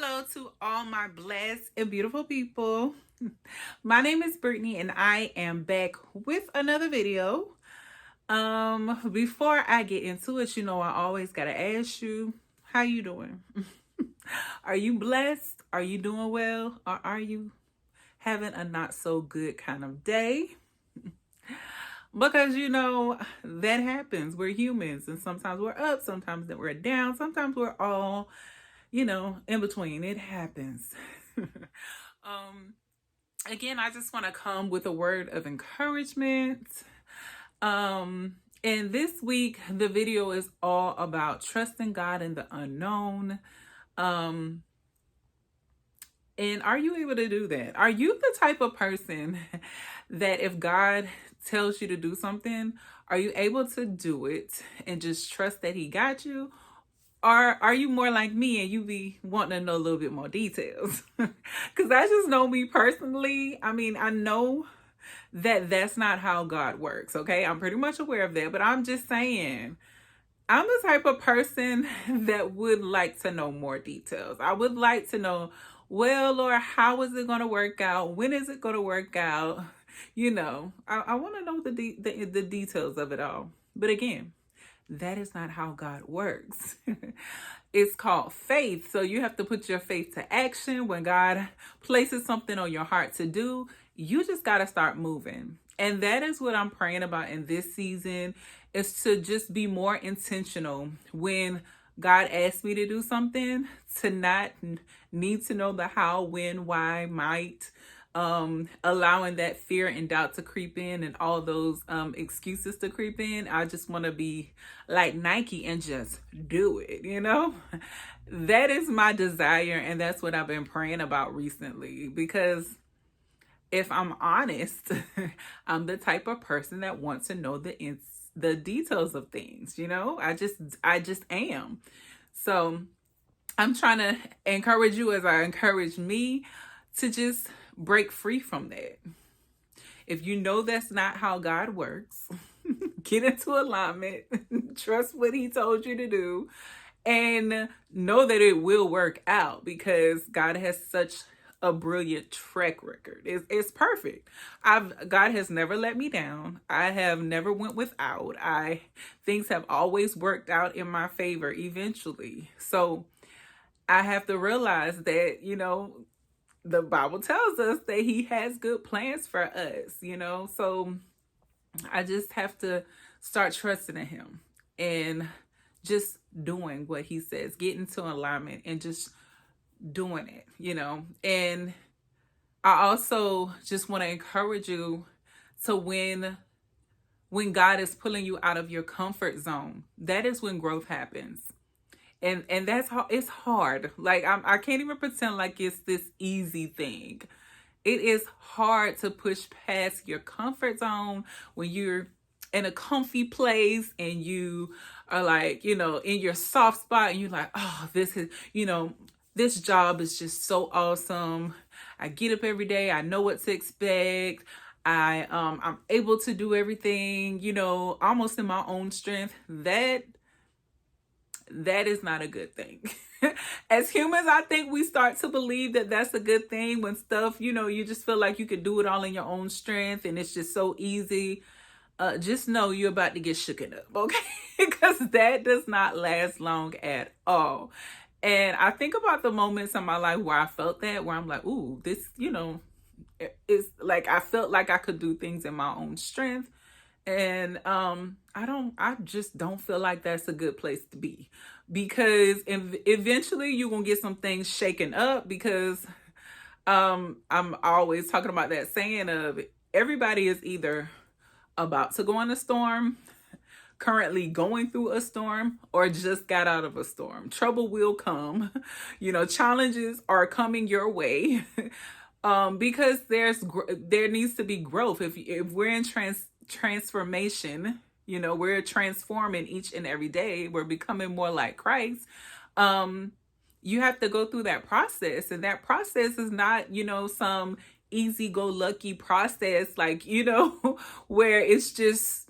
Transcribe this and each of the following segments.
Hello to all my blessed and beautiful people. My name is Brittany and I am back with another video. Before I get into it, I always got to ask you, how you doing? Are you blessed? Are you doing well? Or are you having a not so good kind of day? Because that happens. We're humans and sometimes we're up, sometimes we're down, sometimes we're all in between. It happens. um, Again, I just want to come with a word of encouragement. And this week, the video is all about trusting God in the unknown. And are you able to do that? Are you the type of person that if God tells you to do something, are you able to do it and just trust that He got you? Or are you more like me and you be wanting to know a little bit more details? Because I just know me personally. I mean, I know that that's not how God works, okay? I'm pretty much aware of that, but I'm just saying, I'm the type of person that would like to know more details. I would like to know, well, Lord, how is it going to work out? When is it going to work out? I want to know the details of it all. But again, that is not how God works. It's called faith. So you have to put your faith to action. When God places something on your heart to do, you just got to start moving. And that is what I'm praying about in this season, is to just be more intentional when God asks me to do something, to not need to know the how, when, why, might, allowing that fear and doubt to creep in and all those excuses to creep in. I just want to be like Nike and just do it, That is my desire, and that's what I've been praying about recently, because if I'm honest, I'm the type of person that wants to know the details of things, I just am. So I'm trying to encourage you, as I encourage me, to just break free from that. If you know that's not how God works, get into alignment, trust what He told you to do, and know that it will work out, because God has such a brilliant track record. It's perfect. God has never let me down. I have never went without. Things have always worked out in my favor eventually. So I have to realize that, the Bible tells us that He has good plans for us, so I just have to start trusting in Him and just doing what He says, get into alignment and just doing it, and I also just want to encourage you to when God is pulling you out of your comfort zone, that is when growth happens. And that's how it's hard. Like I can't even pretend like it's this easy thing. It is hard to push past your comfort zone when you're in a comfy place and you are like, in your soft spot, and you're like, oh, this job is just so awesome. I get up every day. I know what to expect. I'm able to do everything, almost in my own strength. That is not a good thing. As humans, I think we start to believe that that's a good thing when stuff, you just feel like you could do it all in your own strength and it's just so easy. Just know you're about to get shooken up, okay? Because that does not last long at all. And I think about the moments in my life where I felt that, where I'm like, ooh, this, it's like I felt like I could do things in my own strength. And I just don't feel like that's a good place to be, because eventually you're gonna get some things shaken up, because I'm always talking about that saying of everybody is either about to go in a storm, currently going through a storm, or just got out of a storm. Trouble will come, challenges are coming your way. Because there needs to be growth. If we're in transformation, we're transforming each and every day, we're becoming more like Christ. You have to go through that process, and that process is not some easy-go-lucky process, like where it's just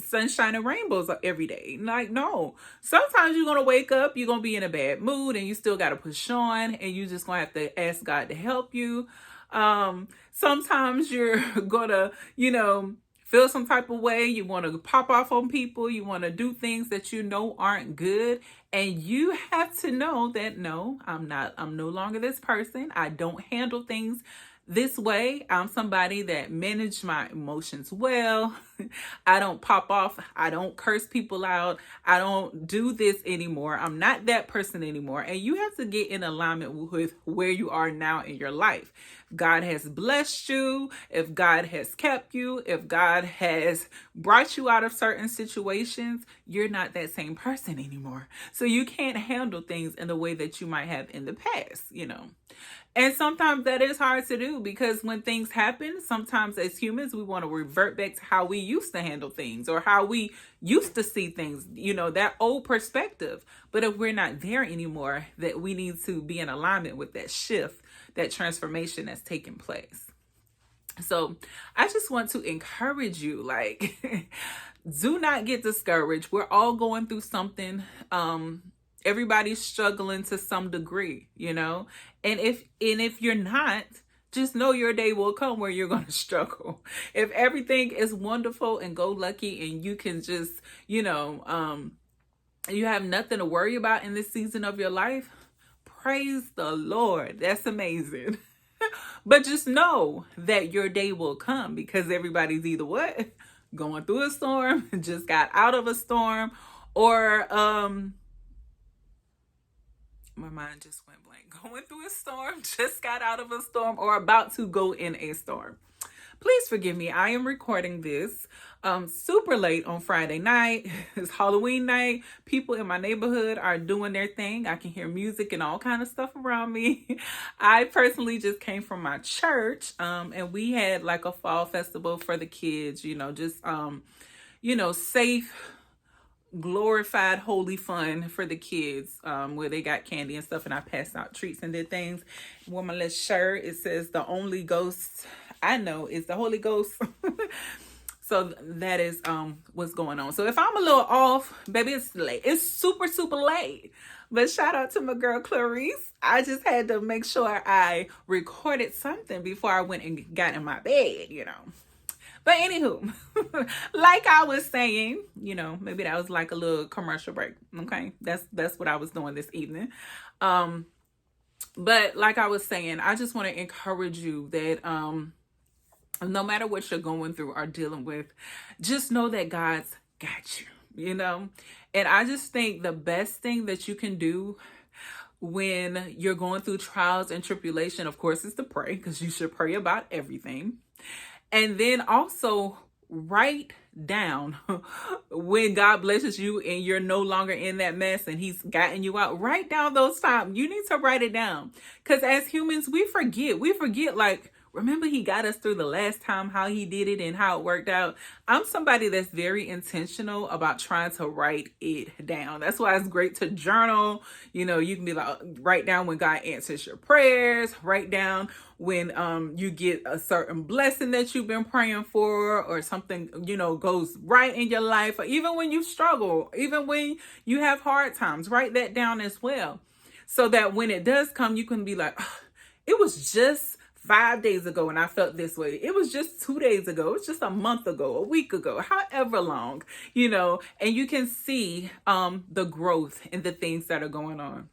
sunshine and rainbows every day. Like, no. Sometimes you're gonna wake up, you're gonna be in a bad mood, and you still gotta push on, and you just gonna have to ask God to help you. Sometimes you're gonna, feel some type of way. You want to pop off on people. You want to do things that you know aren't good. And you have to know that, no, I'm no longer this person. I don't handle things this way. I'm somebody that manage my emotions well. I don't pop off. I don't curse people out. I don't do this anymore. I'm not that person anymore. And you have to get in alignment with where you are now in your life. God has blessed you, if God has kept you, if God has brought you out of certain situations, you're not that same person anymore. So you can't handle things in the way that you might have in the past. And sometimes that is hard to do, because when things happen, sometimes as humans, we want to revert back to how we used to handle things or how we used to see things, that old perspective. But if we're not there anymore, that we need to be in alignment with that shift, that transformation that's taking place. So I just want to encourage you, do not get discouraged. We're all going through something. Everybody's struggling to some degree, and if you're not, just know your day will come where you're going to struggle. If everything is wonderful and go lucky and you can just, you have nothing to worry about in this season of your life, praise the Lord. That's amazing. But just know that your day will come, because everybody's either what? Going through a storm, just got out of a storm, or my mind just went blank. Going through a storm, just got out of a storm, or about to go in a storm. Please forgive me. I am recording this super late on Friday night. It's Halloween night. People in my neighborhood are doing their thing. I can hear music and all kind of stuff around me. I personally just came from my church, and we had like a fall festival for the kids, safe, glorified, holy fun for the kids, where they got candy and stuff, and I passed out treats and did things. Wore my little shirt. It says the only ghost I know is the Holy Ghost. So that is what's going on. So if I'm a little off, baby, it's late. It's super, super late. But shout out to my girl Clarice. I just had to make sure I recorded something before I went and got in my bed, But anywho, like I was saying, maybe that was like a little commercial break. Okay. That's what I was doing this evening. But like I was saying, I just want to encourage you that, no matter what you're going through or dealing with, just know that God's got you, And I just think the best thing that you can do when you're going through trials and tribulation, of course, is to pray, because you should pray about everything. And then also write down when God blesses you and you're no longer in that mess and he's gotten you out. Write down those times. You need to write it down, because as humans, we forget, remember he got us through the last time, how he did it and how it worked out. I'm somebody that's very intentional about trying to write it down. That's why it's great to journal. You can be like, write down when God answers your prayers, write down when you get a certain blessing that you've been praying for, or something, goes right in your life, or even when you struggle, even when you have hard times, write that down as well. So that when it does come, you can be like, oh, it was just 5 days ago and I felt this way. It was just 2 days ago. It was just a month ago, a week ago, however long, and you can see the growth in the things that are going on.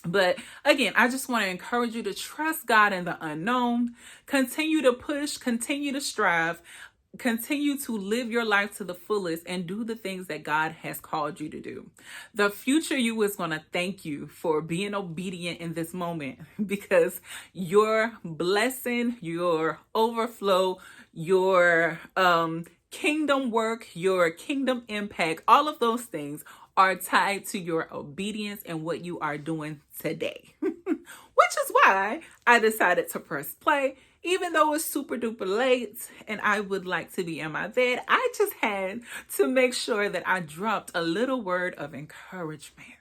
But again, I just want to encourage you to trust God in the unknown, continue to push, continue to strive, continue to live your life to the fullest, and do the things that God has called you to do. The future you is going to thank you for being obedient in this moment, because your blessing, your overflow, your kingdom work, your kingdom impact, all of those things are tied to your obedience and what you are doing today. Which is why I decided to press play. Even though it's super duper late and I would like to be in my bed, I just had to make sure that I dropped a little word of encouragement.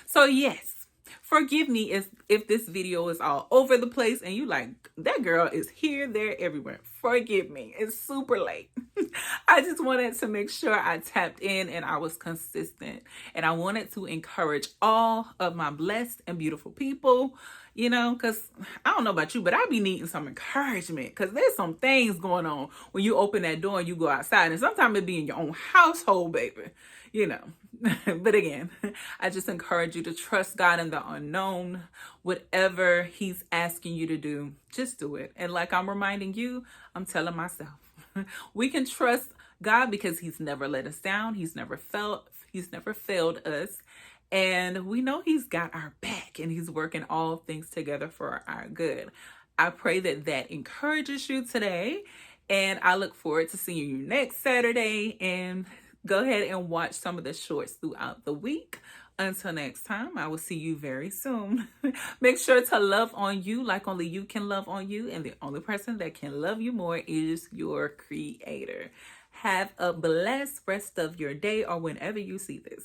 So yes, Forgive me if this video is all over the place and you like, that girl is here, there, everywhere. Forgive me. It's super late. I just wanted to make sure I tapped in and I was consistent. And I wanted to encourage all of my blessed and beautiful people, because I don't know about you, but I be needing some encouragement, because there's some things going on when you open that door and you go outside. And sometimes it be in your own household, baby. But again, I just encourage you to trust God in the unknown. Whatever he's asking you to do, just do it. And like I'm reminding you, I'm telling myself, we can trust God because he's never let us down. He's never failed us. And we know he's got our back and he's working all things together for our good. I pray that that encourages you today. And I look forward to seeing you next Saturday. And go ahead and watch some of the shorts throughout the week. Until next time, I will see you very soon. Make sure to love on you like only you can love on you. And the only person that can love you more is your creator. Have a blessed rest of your day or whenever you see this.